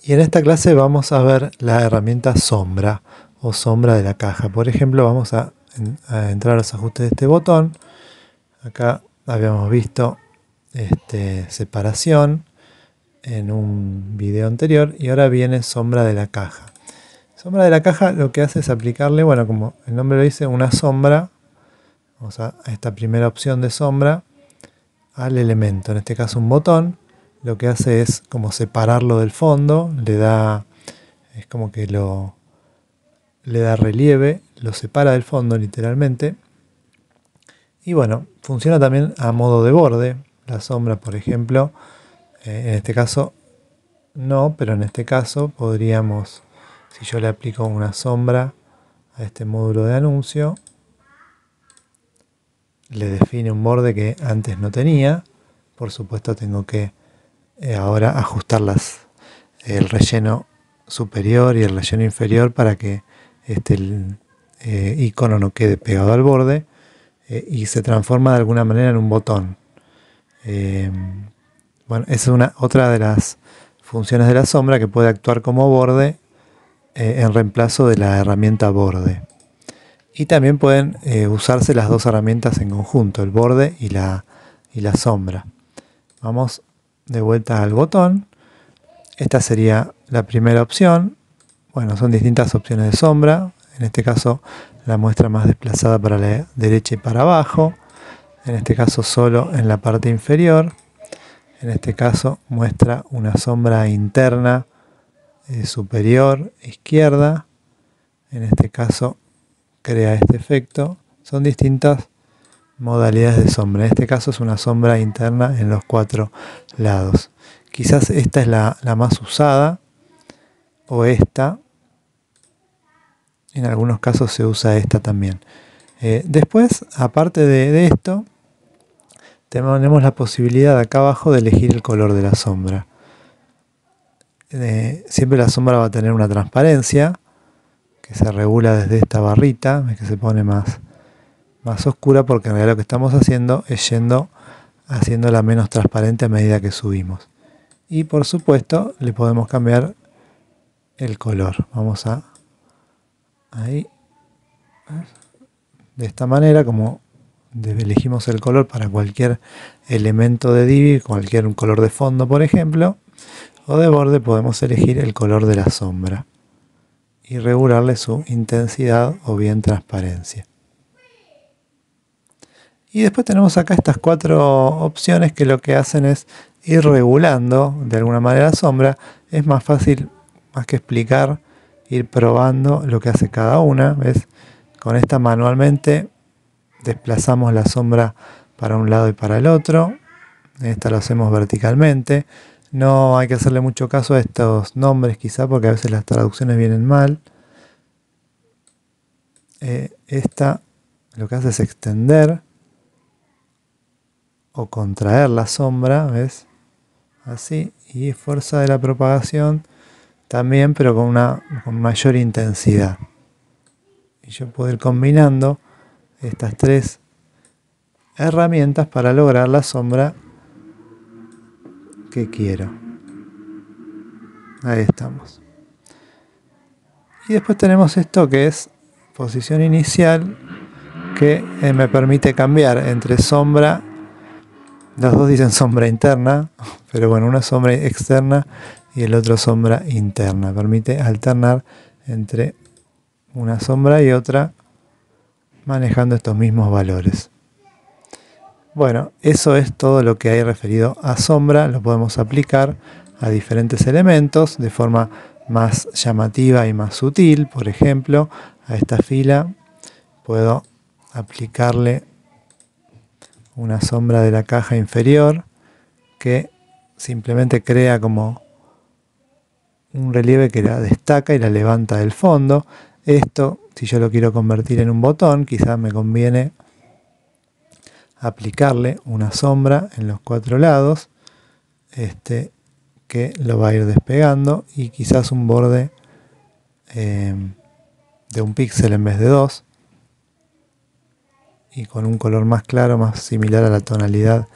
Y en esta clase vamos a ver la herramienta sombra o sombra de la caja. Por ejemplo, vamos a entrar a los ajustes de este botón. Acá habíamos visto separación en un video anterior y ahora viene sombra de la caja. Sombra de la caja lo que hace es aplicarle, bueno, como el nombre lo dice, una sombra. Vamos a esta primera opción de sombra al elemento, en este caso un botón. Lo que hace es como separarlo del fondo, es como que le da relieve, lo separa del fondo literalmente. Y bueno, funciona también a modo de borde. La sombra, por ejemplo, en este caso no, pero en este caso podríamos, si yo le aplico una sombra a este módulo de anuncio, le define un borde que antes no tenía. Por supuesto tengo que ahora ajustar el relleno superior y el relleno inferior para que el icono no quede pegado al borde y se transforma de alguna manera en un botón. Bueno, esa es otra de las funciones de la sombra, que puede actuar como borde en reemplazo de la herramienta borde. Y también pueden usarse las dos herramientas en conjunto, el borde y la sombra. Vamos de vuelta al botón. Esta sería la primera opción. Bueno, son distintas opciones de sombra. En este caso la muestra más desplazada para la derecha y para abajo. En este caso solo en la parte inferior. En este caso muestra una sombra interna superior izquierda. En este caso crea este efecto. Son distintas modalidades de sombra. En este caso es una sombra interna en los 4 lados. Quizás esta es la más usada, o esta. En algunos casos se usa esta también. Después, aparte de esto, tenemos la posibilidad acá abajo de elegir el color de la sombra. Siempre la sombra va a tener una transparencia que se regula desde esta barrita, que se pone más oscura, porque en realidad lo que estamos haciendo es haciéndola menos transparente a medida que subimos. Y por supuesto le podemos cambiar el color. Vamos a ahí, de esta manera, como elegimos el color para cualquier elemento de Divi, cualquier color de fondo por ejemplo, o de borde, podemos elegir el color de la sombra y regularle su intensidad o bien transparencia. Y después tenemos acá estas 4 opciones que lo que hacen es ir regulando de alguna manera la sombra. Es más fácil, más que explicar, ir probando lo que hace cada una. ¿Ves? Con esta manualmente desplazamos la sombra para un lado y para el otro. Esta lo hacemos verticalmente. No hay que hacerle mucho caso a estos nombres quizá, porque a veces las traducciones vienen mal. Esta lo que hace es extender o contraer la sombra, ¿ves? Así, y fuerza de la propagación también, pero con mayor intensidad. Y yo puedo ir combinando estas 3 herramientas para lograr la sombra que quiero. Ahí estamos. Y después tenemos esto que es posición inicial, que me permite cambiar entre sombra. Los dos dicen sombra interna, pero bueno, una sombra externa y el otro sombra interna. Permite alternar entre una sombra y otra manejando estos mismos valores. Bueno, eso es todo lo que hay referido a sombra. Lo podemos aplicar a diferentes elementos de forma más llamativa y más sutil. Por ejemplo, a esta fila puedo aplicarle una sombra de la caja inferior que simplemente crea como un relieve que la destaca y la levanta del fondo. Esto, si yo lo quiero convertir en un botón, quizás me conviene aplicarle una sombra en los 4 lados, que lo va a ir despegando, y quizás un borde de 1 píxel en vez de 2, y con un color más claro, más similar a la tonalidad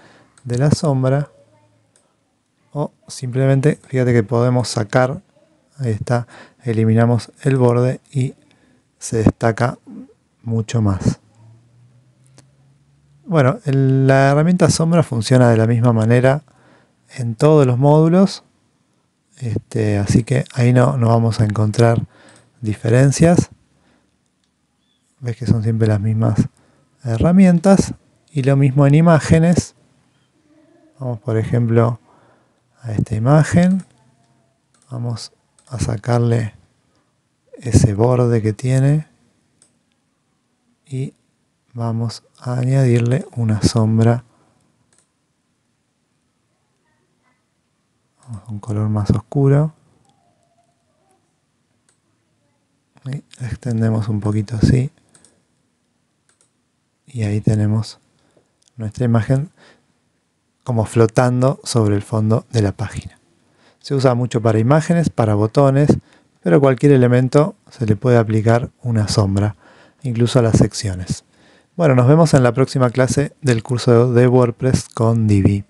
de la sombra. o simplemente, fíjate que podemos sacar, ahí está, eliminamos el borde y se destaca mucho más. Bueno, la herramienta sombra funciona de la misma manera en todos los módulos, así que ahí no vamos a encontrar diferencias. Ves que son siempre las mismas herramientas, y lo mismo en imágenes. Vamos, por ejemplo, a esta imagen, vamos a sacarle ese borde que tiene y vamos a añadirle una sombra, un color más oscuro, y extendemos un poquito así, y ahí tenemos nuestra imagen como flotando sobre el fondo de la página. Se usa mucho para imágenes, para botones, pero a cualquier elemento se le puede aplicar una sombra, incluso a las secciones. Bueno, nos vemos en la próxima clase del curso de WordPress con Divi.